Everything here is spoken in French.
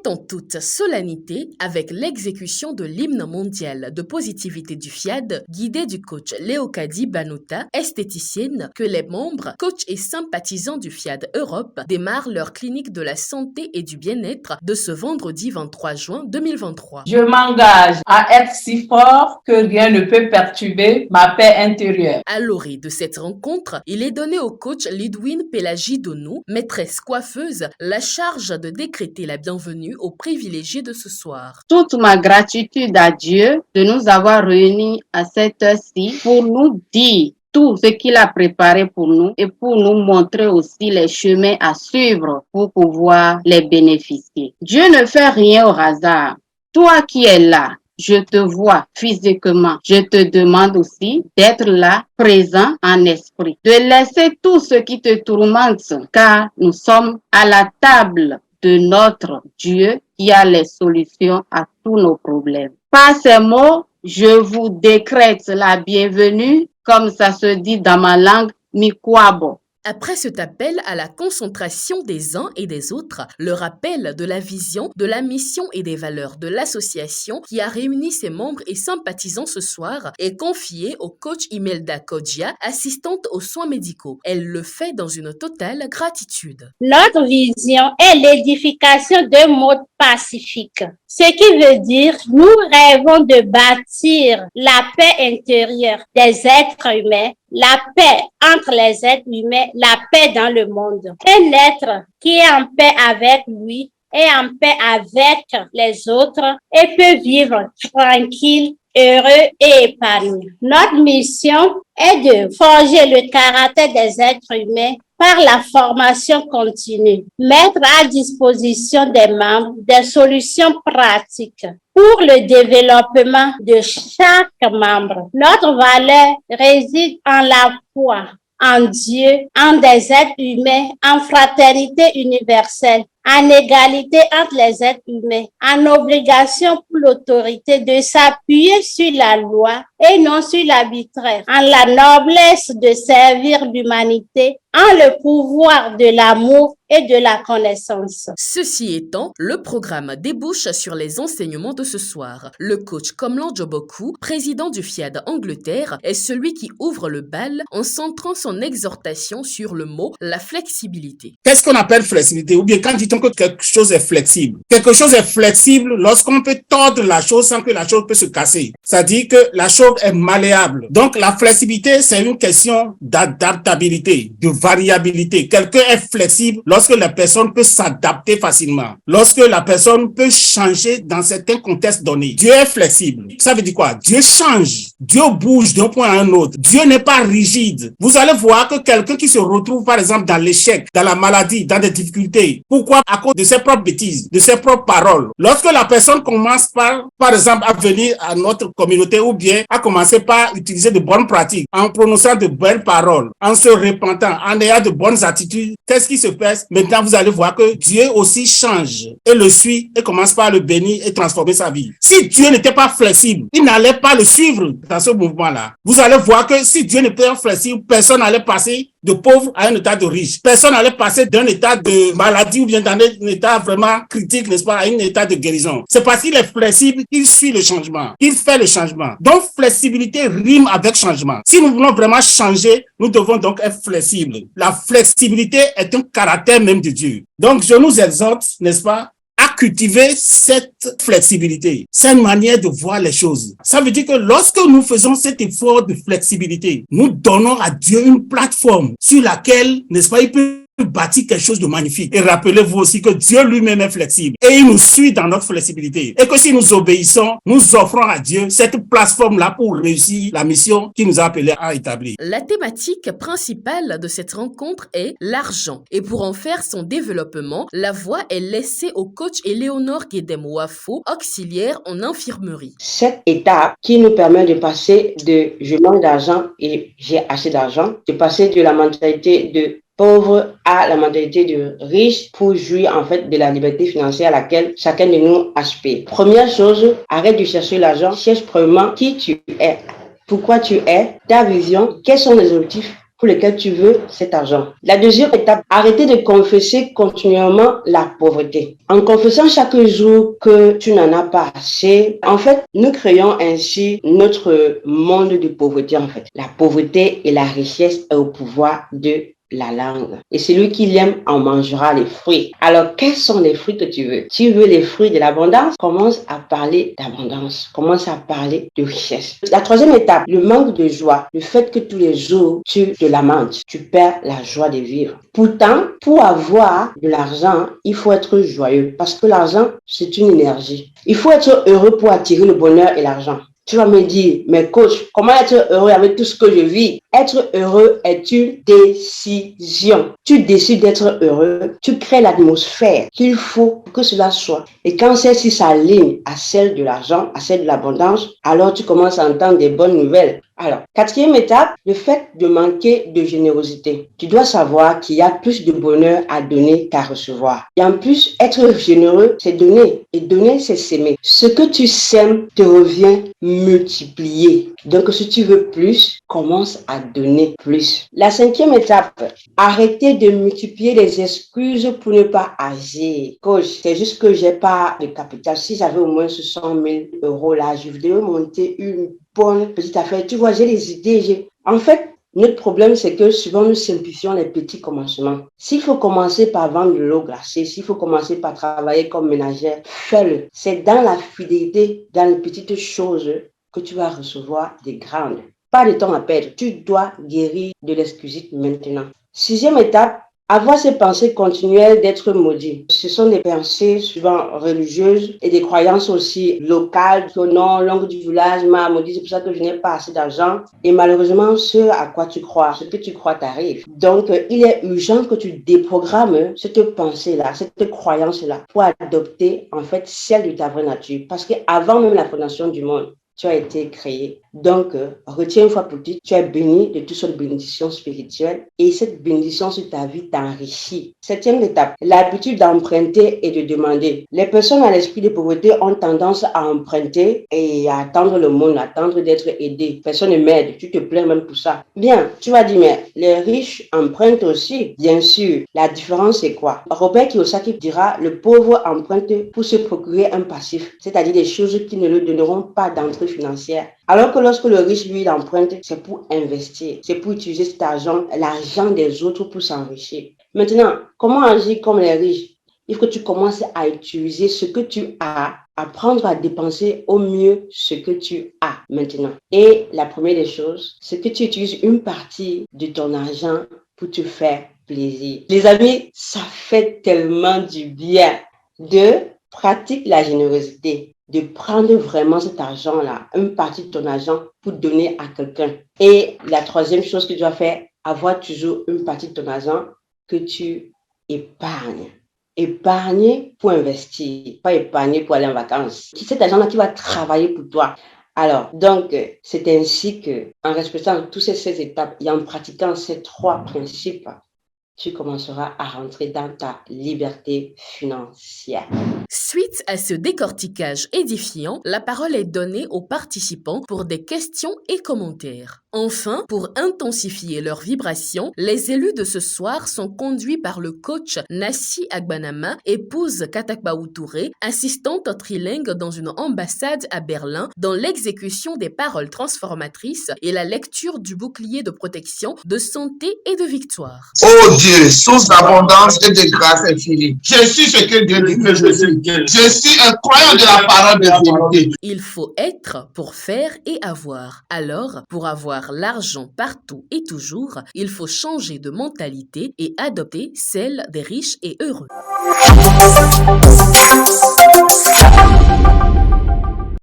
C'est en toute solennité, avec l'exécution de l'hymne mondial de positivité du FIAD, guidé du coach Léocadie Banouta, esthéticienne, que les membres, coachs et sympathisants du FIAD Europe démarrent leur clinique de la santé et du bien-être de ce vendredi 23 juin 2023. Je m'engage à être si fort que rien ne peut perturber ma paix intérieure. À l'orée de cette rencontre, il est donné au coach Lidwin Pélagie Donou, maîtresse coiffeuse, la charge de décréter la bienvenue aux privilégiés de ce soir. Toute ma gratitude à Dieu de nous avoir réunis à cette heure-ci pour nous dire tout ce qu'il a préparé pour nous et pour nous montrer aussi les chemins à suivre pour pouvoir les bénéficier. Dieu ne fait rien au hasard. Toi qui es là, je te vois physiquement. Je te demande aussi d'être là, présent en esprit. De laisser tout ce qui te tourmente, car nous sommes à la table de notre Dieu qui a les solutions à tous nos problèmes. Par ces mots, je vous décrète la bienvenue, comme ça se dit dans ma langue, Mikwabo. Après cet appel à la concentration des uns et des autres, le rappel de la vision, de la mission et des valeurs de l'association qui a réuni ses membres et sympathisants ce soir est confié au coach Imelda Kodja, assistante aux soins médicaux. Elle le fait dans une totale gratitude. Notre vision est l'édification d'un monde pacifique. Ce qui veut dire, nous rêvons de bâtir la paix intérieure des êtres humains, la paix entre les êtres humains, la paix dans le monde. Un être qui est en paix avec lui et en paix avec les autres et peut vivre tranquille, heureux et épanoui. Notre mission est de forger le caractère des êtres humains par la formation continue, mettre à disposition des membres des solutions pratiques pour le développement de chaque membre. Notre valeur réside en la foi, en Dieu, en des êtres humains, en fraternité universelle, en égalité entre les êtres humains, en obligation pour l'autorité de s'appuyer sur la loi et non sur l'arbitraire, en la noblesse de servir l'humanité, en le pouvoir de l'amour et de la connaissance. Ceci étant, le programme débouche sur les enseignements de ce soir. Le coach Komlan Djoboku, président du FIAD Angleterre, est celui qui ouvre le bal en centrant son exhortation sur le mot « la flexibilité ». Qu'est-ce qu'on appelle flexibilité? Ou bien quand dit-on que quelque chose est flexible? Quelque chose est flexible lorsqu'on peut tordre la chose sans que la chose peut se casser. Ça dit que la chose est malléable. Donc la flexibilité, c'est une question d'adaptabilité, de variabilité. Quelqu'un est flexible lorsque la personne peut s'adapter facilement, lorsque la personne peut changer dans certains contextes donnés. Dieu est flexible. Ça veut dire quoi? Dieu change. Dieu bouge d'un point à un autre. Dieu n'est pas rigide. Vous allez voir que quelqu'un qui se retrouve, par exemple, dans l'échec, dans la maladie, dans des difficultés, pourquoi? À cause de ses propres bêtises, de ses propres paroles. Lorsque la personne commence par exemple, à venir à notre communauté ou bien à commencer par utiliser de bonnes pratiques, en prononçant de belles paroles, en se repentant, en ayant de bonnes attitudes, qu'est-ce qui se passe? Maintenant, vous allez voir que Dieu aussi change et le suit et commence par le bénir et transformer sa vie. Si Dieu n'était pas flexible, il n'allait pas le suivre dans ce mouvement-là. Vous allez voir que si Dieu n'était pas flexible, personne n'allait passer de pauvre à un état de riche. Personne n'allait passer d'un état de maladie ou bien d'un état vraiment critique, n'est-ce pas, à un état de guérison. C'est parce qu'il est flexible qu'il suit le changement, qu'il fait le changement. Donc, flexibilité rime avec changement. Si nous voulons vraiment changer, nous devons donc être flexibles. La flexibilité est un caractère même de Dieu. Donc, je nous exhorte, n'est-ce pas, à cultiver cette flexibilité. C'est une manière de voir les choses. Ça veut dire que lorsque nous faisons cet effort de flexibilité, nous donnons à Dieu une plateforme sur laquelle, n'est-ce pas, il peut bâtir quelque chose de magnifique. Et rappelez-vous aussi que Dieu lui-même est flexible et il nous suit dans notre flexibilité. Et que si nous obéissons, nous offrons à Dieu cette plateforme-là pour réussir la mission qu'il nous a appelés à établir. La thématique principale de cette rencontre est l'argent. Et pour en faire son développement, la voix est laissée au coach Éléonore Guédem-Wafo, auxiliaire en infirmerie. Cette étape qui nous permet de passer de « je manque d'argent et j'ai assez d'argent », de passer de la mentalité de pauvre à la mentalité de riche pour jouir en fait de la liberté financière à laquelle chacun de nous aspire. Première chose, arrête de chercher l'argent, cherche premièrement qui tu es, pourquoi tu es, ta vision, quels sont les objectifs pour lesquels tu veux cet argent. La deuxième étape, arrêter de confesser continuellement la pauvreté. En confessant chaque jour que tu n'en as pas assez, en fait, nous créons ainsi notre monde de pauvreté, en fait. La pauvreté et la richesse est au pouvoir de la langue. Et celui qui l'aime en mangera les fruits. Alors, quels sont les fruits que tu veux? Tu veux les fruits de l'abondance? Commence à parler d'abondance. Commence à parler de richesse. La troisième étape, le manque de joie. Le fait que tous les jours, tu te lamentes. Tu perds la joie de vivre. Pourtant, pour avoir de l'argent, il faut être joyeux. Parce que l'argent, c'est une énergie. Il faut être heureux pour attirer le bonheur et l'argent. Tu vas me dire, mais coach, comment être heureux avec tout ce que je vis? Être heureux est une décision. Tu décides d'être heureux, tu crées l'atmosphère qu'il faut pour que cela soit. Et quand celle-ci s'aligne à celle de l'argent, à celle de l'abondance, alors tu commences à entendre des bonnes nouvelles. Alors, quatrième étape, le fait de manquer de générosité. Tu dois savoir qu'il y a plus de bonheur à donner qu'à recevoir. Et en plus, être généreux, c'est donner. Et donner, c'est s'aimer. Ce que tu sèmes te revient multiplié. Donc, si tu veux plus, commence à donner plus. La cinquième étape, arrêter de multiplier les excuses pour ne pas agir. Coach, c'est juste que j'ai pas de capital. Si j'avais au moins 100 000 euros là, je voudrais monter une bonne petite affaire. Tu vois, j'ai des idées. En fait, notre problème, c'est que souvent, nous simplifions les petits commencements. S'il faut commencer par vendre de l'eau glacée, s'il faut commencer par travailler comme ménagère, fais-le. C'est dans la fidélité, dans les petites choses que tu vas recevoir des grandes. Pas de temps à perdre. Tu dois guérir de l'excusite maintenant. Sixième étape, avoir ces pensées continuelles d'être maudit. Ce sont des pensées souvent religieuses et des croyances aussi locales. Que non, l'oncle du village m'a maudit, c'est pour ça que je n'ai pas assez d'argent. Et malheureusement, ce à quoi tu crois, ce que tu crois t'arrive. Donc, il est urgent que tu déprogrammes cette pensée-là, cette croyance-là, pour adopter en fait celle de ta vraie nature. Parce qu'avant même la fondation du monde, tu as été créé. Donc, retiens une fois pour toutes, tu es béni de toutes sortes de bénédictions spirituelles et cette bénédiction sur ta vie t'enrichit. Septième étape, l'habitude d'emprunter et de demander. Les personnes à l'esprit de pauvreté ont tendance à emprunter et à attendre le monde, à attendre d'être aidé. Personne ne m'aide, tu te plains même pour ça. Bien, tu vas dire, mais les riches empruntent aussi. Bien sûr, la différence c'est quoi? Robert Kiyosaki dira, le pauvre emprunte pour se procurer un passif, c'est-à-dire des choses qui ne lui donneront pas d'entrée financière. Alors que lorsque le riche, lui, il emprunte, c'est pour investir, c'est pour utiliser cet argent, l'argent des autres pour s'enrichir. Maintenant, comment agir comme les riches? Il faut que tu commences à utiliser ce que tu as, apprendre à dépenser au mieux ce que tu as maintenant. Et la première des choses, c'est que tu utilises une partie de ton argent pour te faire plaisir. Les amis, ça fait tellement du bien de pratiquer la générosité. De prendre vraiment cet argent-là, une partie de ton argent pour donner à quelqu'un. Et la troisième chose que tu dois faire, avoir toujours une partie de ton argent que tu épargnes. Épargner pour investir, pas épargner pour aller en vacances. Cet argent-là qui va travailler pour toi. Alors, donc, c'est ainsi que, en respectant toutes ces étapes et en pratiquant ces trois principes, tu commenceras à rentrer dans ta liberté financière. Suite à ce décortiquage édifiant, la parole est donnée aux participants pour des questions et commentaires. Enfin, pour intensifier leur vibration, les élus de ce soir sont conduits par le coach Nassi Agbanama, épouse Katakbaou Touré, assistante trilingue dans une ambassade à Berlin, dans l'exécution des paroles transformatrices et la lecture du bouclier de protection, de santé et de victoire. Oh Dieu, source d'abondance et de grâce infinie. Je suis ce que Dieu dit que je suis. Je suis un croyant de la parole de vérité. Il faut être pour faire et avoir. Alors, pour avoir l'argent partout et toujours, il faut changer de mentalité et adopter celle des riches et heureux.